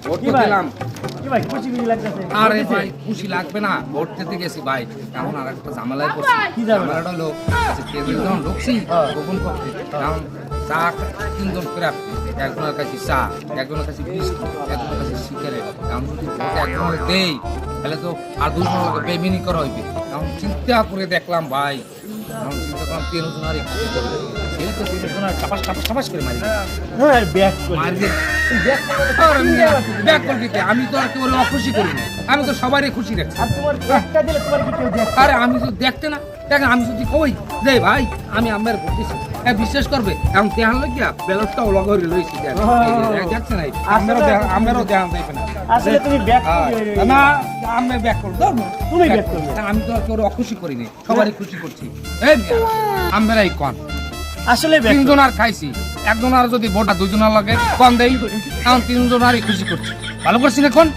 Vote তো দিলাম। কি ভাই খুশি খুশি লাগতেছে? আরে ভাই খুশি লাগবে না, ভোট দিতে গেছি ভাই, এখন আর একটা ঝামেলায় পড়ছি। কি ঝামেলা? ঝামেলাটা হলো কেন্দ্রে যখন ঢুকছি গোপন কক্ষে, কারণ চা তিনজন করে একজনের কাছে চা, একজনের কাছে বিস্কুট, একজনের কাছে সিগারেট। এখন যদি ভোটে একজনের দেই তাহলে তো আর দুজন লোকে বেমিনি করা হইবে। এখন চিন্তা করে দেখলাম ভাই, এখন চিন্তা করলাম তিনজনারই খুশি করবে, সেই তো তিনজনের টাপাস টাপাস টাপাস করে মারি হ্যাঁ ব্যাক করে মারি দিয়ে ব্যাক করে ব্যাক করে দিতে। আমি তো আর কেউ অখুশি করিনি, আমি তো সবারই খুশি রাখছি। আর তোমার একটা দিলে তোমার কি কেউ দেখ? আরে আমি তো দেখতে না, দেখেন আমি যদি কই যে ভাই আমি আমার ভোট দিছি, বিশ্বাস করবে? এখন দেখান লাগিয়া ব্যালটটাও লগরে লইছি, দেখছে নাই আমারও দেখান যাইবে না। আসলে তুমি ব্যাক না আমি ব্যাক করবো, তুমি back করবে। আমি তো আর কেউ অখুশি করিনি, সবারই খুশি করছি। এই আমরাই কন আসলে ব্যাক তিনজন আর খাইছি, একজন আর যদি ভোটটা দুজনের লাগে কম দেই, এখন তিনজন আরই খুশি করছি। ভালো করছি না কোন